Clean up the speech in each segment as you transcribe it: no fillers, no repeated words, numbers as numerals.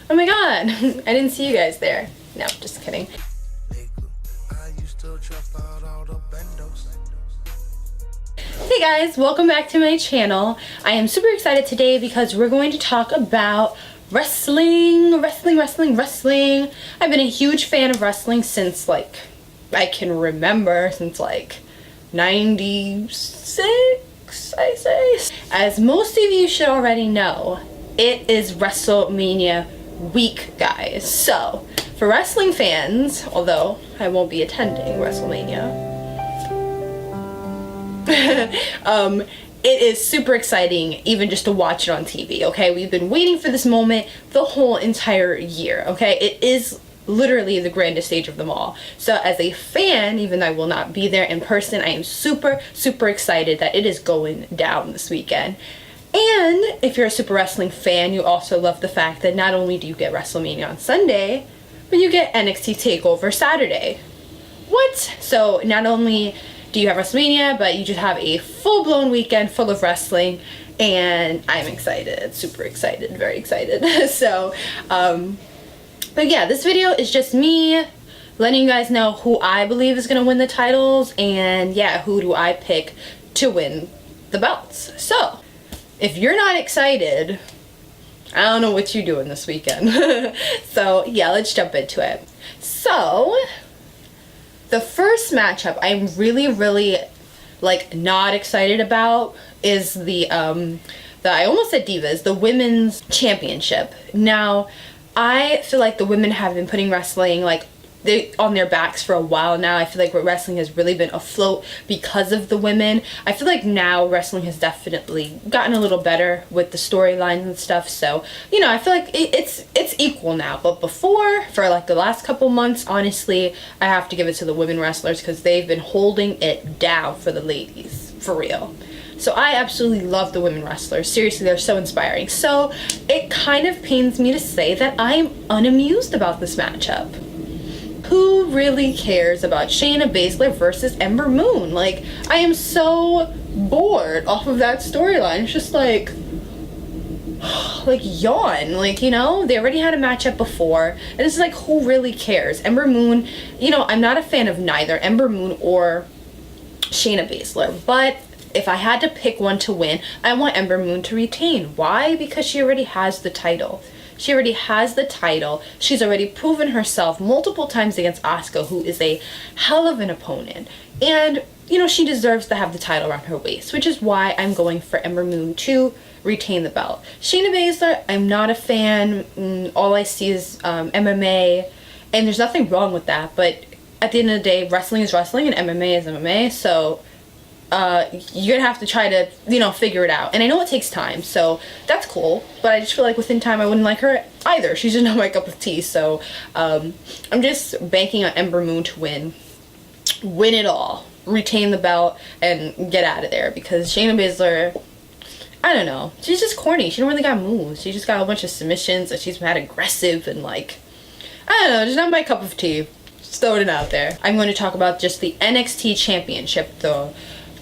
Oh my god, I didn't see you guys there. No, just kidding. Hey guys, welcome back to my channel. I am super excited today because we're going to talk about wrestling. I've been a huge fan of wrestling since like I can remember, since like 96, I say. As most of you should already know, it is WrestleMania week, guys. So for wrestling fans, although I won't be attending WrestleMania, it is super exciting even just to watch it on TV, okay? We've been waiting for this moment the whole entire year, okay? It is literally the grandest stage of them all. So as a fan, even though I will not be there in person, I am super excited that it is going down this weekend. And if you're a super wrestling fan, you also love the fact that not only do you get WrestleMania on Sunday, but you get NXT Takeover Saturday. What? So not only do you have WrestleMania, but you just have a full-blown weekend full of wrestling, and I'm excited, super excited, very excited. So, but yeah, this video is just me letting you guys know who I believe is going to win the titles, and yeah, who do I pick to win the belts. So, if you're not excited, I don't know what you're doing this weekend. So yeah, let's jump into it. So the first matchup I'm really like not excited about is the I almost said Divas, the women's championship. Now I feel like the women have been putting wrestling like on their backs for a while now. I feel like wrestling has really been afloat because of the women. I feel like now wrestling has definitely gotten a little better with the storylines and stuff. So, you know, I feel like it's equal now. But before, for like the last couple months, honestly, I have to give it to the women wrestlers because they've been holding it down for the ladies, for real. So I absolutely love the women wrestlers. Seriously, they're so inspiring. So it kind of pains me to say that I'm unamused about this matchup. Who really cares about Shayna Baszler versus Ember Moon? Like, I am so bored off of that storyline. It's just like yawn. Like, you know, they already had a matchup before, and it's like, who really cares? Ember Moon, you know, I'm not a fan of neither Ember Moon or Shayna Baszler, but if I had to pick one to win, I want Ember Moon to retain. Why? Because she already has the title. She already has the title. She's already proven herself multiple times against Asuka, who is a hell of an opponent. And, you know, she deserves to have the title around her waist, which is why I'm going for Ember Moon to retain the belt. Shayna Baszler, I'm not a fan. All I see is MMA, and there's nothing wrong with that. But at the end of the day, wrestling is wrestling and MMA is MMA, so you're gonna have to try to, you know, figure it out. And I know it takes time, so that's cool, but I just feel like within time I wouldn't like her either. She's just not my cup of tea. So I'm just banking on Ember Moon to win it all, retain the belt, and get out of there. Because Shayna Baszler, I don't know, she's just corny. She don't really got moves. She just got a bunch of submissions, and she's mad aggressive, and like, I don't know, just not my cup of tea. Just throwing it out there. I'm going to talk about just the NXT Championship, though.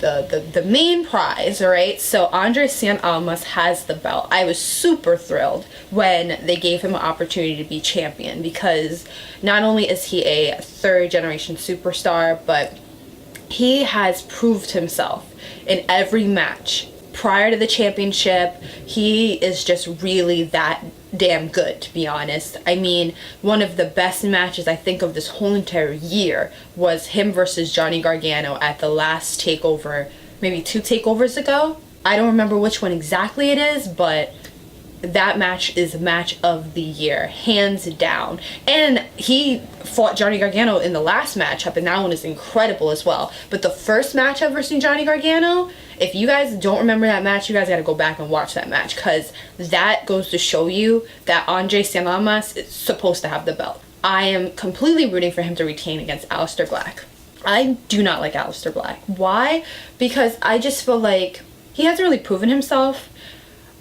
The main prize, alright? So Cien Almas has the belt. I was super thrilled when they gave him an opportunity to be champion, because not only is he a third generation superstar, but he has proved himself in every match. Prior to the championship, he is just really that damn good, to be honest. I mean, one of the best matches I think of this whole entire year was him versus Johnny Gargano at the last takeover, maybe 2 takeovers ago. I don't remember which one exactly it is, but that match is match of the year, hands down. And he fought Johnny Gargano in the last matchup, and that one is incredible as well. But the first matchup versus Johnny Gargano, if you guys don't remember that match, you guys gotta go back and watch that match, because that goes to show you that Cien Almas is supposed to have the belt. I am completely rooting for him to retain against Aleister Black. I do not like Aleister Black. Why? Because I just feel like he hasn't really proven himself,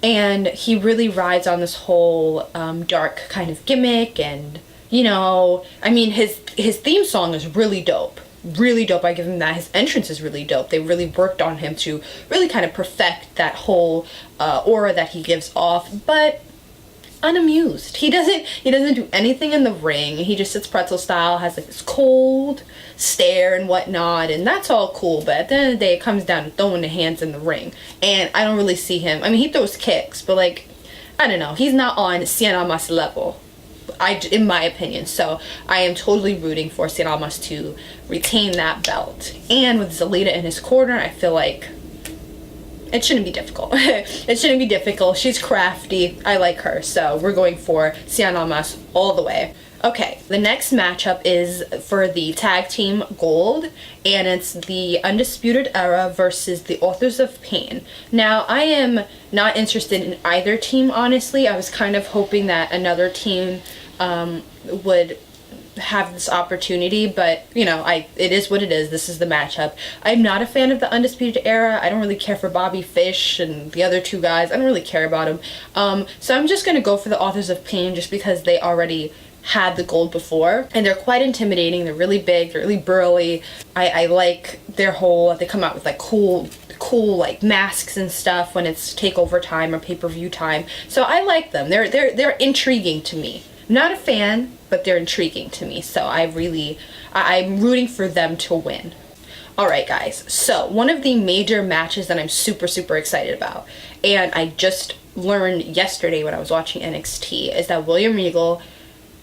and he really rides on this whole dark kind of gimmick. And, you know, I mean, his theme song is really dope. Really dope, I give him that. His entrance is really dope. They really worked on him to really kind of perfect that whole aura that he gives off. But unamused. He doesn't do anything in the ring. He just sits pretzel style, has like this cold stare and whatnot, and that's all cool. But at the end of the day, it comes down to throwing the hands in the ring, and I don't really see him. I mean, he throws kicks, but like, I don't know. He's not on CIAMPA level, in my opinion. So I am totally rooting for CIAMPA to retain that belt. And with Zelita in his corner, I feel like it shouldn't be difficult. It shouldn't be difficult. She's crafty. I like her. So we're going for CIAMPA all the way. Okay, the next matchup is for the tag team gold, and it's the Undisputed Era versus the Authors of Pain. Now, I am not interested in either team, honestly. I was kind of hoping that another team would have this opportunity, but you know, it is what it is. This is the matchup. I'm not a fan of the Undisputed Era. I don't really care for Bobby Fish and the other two guys. I don't really care about them. So I'm just gonna go for the Authors of Pain just because they already had the gold before, and they're quite intimidating. They're really big, they're really burly. I like their whole, they come out with like cool like masks and stuff when it's takeover time or pay-per-view time. So I like them. They're intriguing to me. I'm not a fan, but they're intriguing to me. So I'm rooting for them to win. Alright guys, so one of the major matches that I'm super excited about, and I just learned yesterday when I was watching NXT, is that William Regal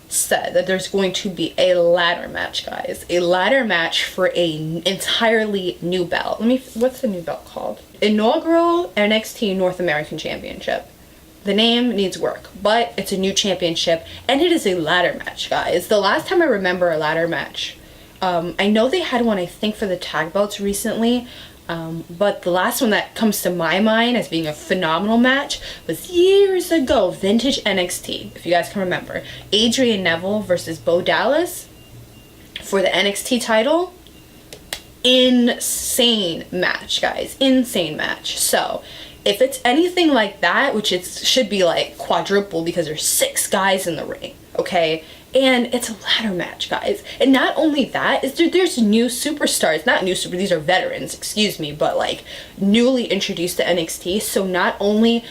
said that there's going to be a ladder match, guys. A ladder match for an entirely new belt. What's the new belt called? Inaugural NXT North American Championship. The name needs work, but it's a new championship, and it is a ladder match, guys. The last time I remember a ladder match, I know they had one, I think, for the tag belts recently, but the last one that comes to my mind as being a phenomenal match was years ago, vintage NXT, if you guys can remember. Adrian Neville versus Bo Dallas for the NXT title. Insane match, guys. Insane match. So, if it's anything like that, which it should be like quadruple because there's 6 guys in the ring, okay? And it's a ladder match, guys. And not only that, there's new superstars. Not new super, these are veterans, excuse me, but like newly introduced to NXT. So not only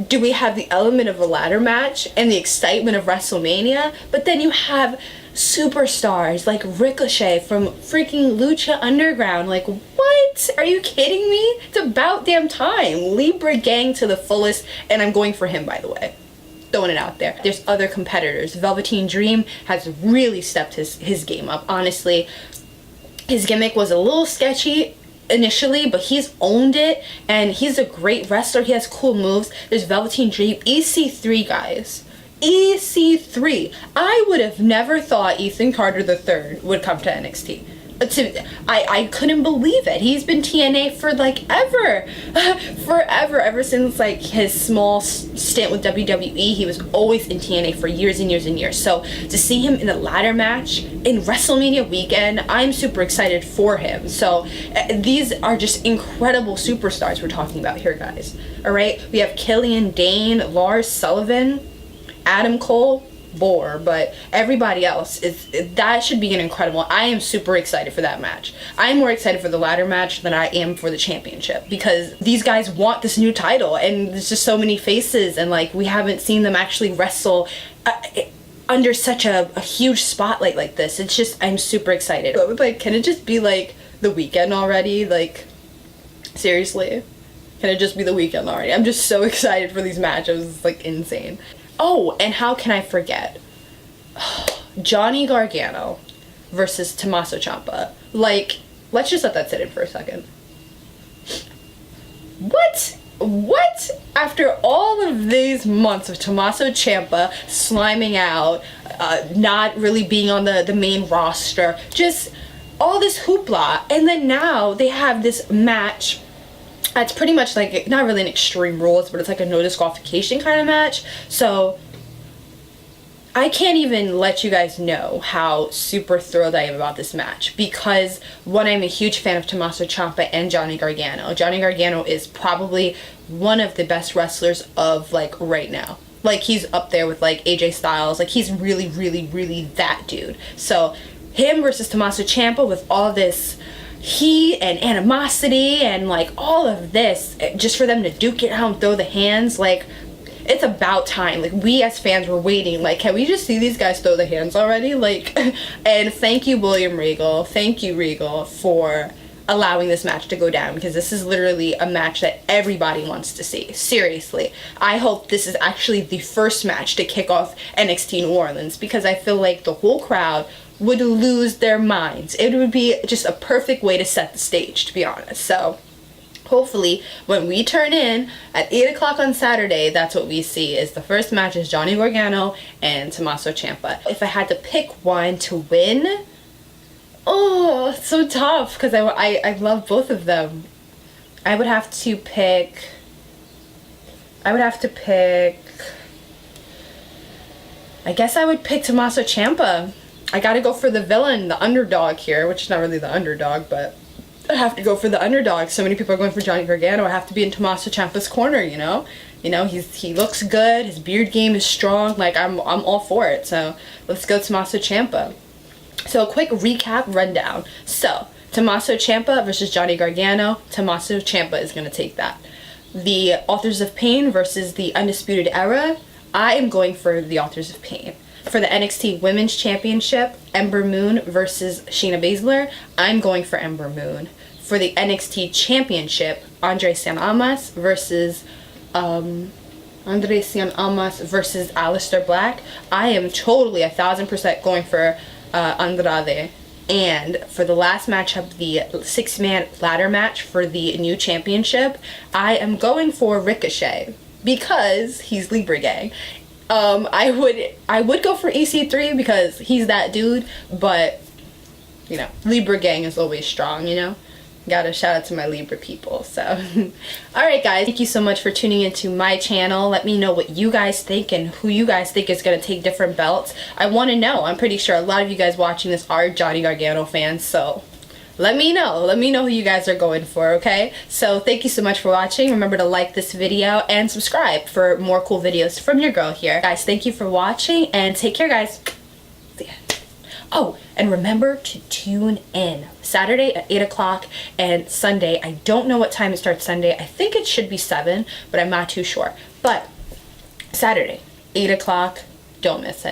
do we have the element of a ladder match and the excitement of WrestleMania, but then you have superstars like Ricochet from freaking Lucha Underground. Like, what? Are you kidding me? It's about damn time. Libra.x.gang to the fullest, and I'm going for him, by the way. Throwing it out there. There's other competitors. Velveteen Dream has really stepped his game up. Honestly, his gimmick was a little sketchy initially, but he's owned it, and he's a great wrestler. He has cool moves. There's Velveteen Dream. EC3, guys. EC3. I would have never thought Ethan Carter III would come to NXT. I couldn't believe it. He's been TNA for like ever. Forever. Ever since like his small stint with WWE, he was always in TNA for years and years and years. So to see him in a ladder match in WrestleMania weekend, I'm super excited for him. So these are just incredible superstars we're talking about here, guys. Alright, we have Killian Dane, Lars Sullivan, Adam Cole, bore, but everybody else that should be an incredible. I am super excited for that match. I'm more excited for the ladder match than I am for the championship, because these guys want this new title, and there's just so many faces, and like we haven't seen them actually wrestle under such a huge spotlight like this. It's just, I'm super excited. But like, can it just be like the weekend already? Like, seriously, can it just be the weekend already? I'm just so excited for these matches. It's like insane. Oh, and how can I forget? Johnny Gargano versus Tommaso Ciampa. Like, let's just let that sit in for a second. What? After all of these months of Tommaso Ciampa sliming out, not really being on the main roster, just all this hoopla, and then now they have this match. It's pretty much like, not really an Extreme Rules, but it's like a no disqualification kind of match. So I can't even let you guys know how super thrilled I am about this match, because one, I'm a huge fan of Tommaso Ciampa and Johnny Gargano. Johnny Gargano is probably one of the best wrestlers of like right now. Like, he's up there with like AJ Styles. Like, he's really that dude. So him versus Tommaso Ciampa with all this heat and animosity and like all of this, just for them to duke it out and throw the hands, like, it's about time. Like, we as fans were waiting. Like, can we just see these guys throw the hands already? Like, and thank you, William Regal. Thank you, Regal, for allowing this match to go down, because this is literally a match that everybody wants to see. Seriously. I hope this is actually the first match to kick off NXT New Orleans, because I feel like the whole crowd would lose their minds. It would be just a perfect way to set the stage, to be honest. So hopefully when we turn in at 8 o'clock on Saturday, that's what we see. Is the first match is Johnny Gargano and Tommaso Ciampa. If I had to pick one to win, oh, it's so tough, because I love both of them. I would have to pick I guess I would pick Tommaso Ciampa. I gotta go for the villain, the underdog here, which is not really the underdog, but I have to go for the underdog. So many people are going for Johnny Gargano. I have to be in Tommaso Ciampa's corner, you know? You know, he looks good, his beard game is strong, like I'm all for it. So let's go Tommaso Ciampa. So a quick recap rundown. So Tommaso Ciampa versus Johnny Gargano. Tommaso Ciampa is going to take that. The Authors of Pain versus the Undisputed Era. I am going for the Authors of Pain. For the NXT Women's Championship, Ember Moon versus Shayna Baszler. I'm going for Ember Moon. For the NXT Championship, Andre Cien Almas versus Aleister Black. I am totally 1000% going for Andrade. And for the last matchup, the 6-man ladder match for the new championship, I am going for Ricochet, because he's Libra.x.gang. I would go for EC3 because he's that dude, but you know, Libra.gang is always strong, you know? Gotta shout out to my Libra people. So alright guys, thank you so much for tuning into my channel. Let me know what you guys think and who you guys think is gonna take different belts. I want to know. I'm pretty sure a lot of you guys watching this are Johnny Gargano fans, so let me know who you guys are going for, okay? So thank you so much for watching. Remember to like this video and subscribe for more cool videos from your girl here. Guys, thank you for watching and take care, guys. See ya. Oh, and remember to tune in Saturday at 8 o'clock and Sunday. I don't know what time it starts Sunday. I think it should be 7, but I'm not too sure. But Saturday, 8 o'clock, don't miss it.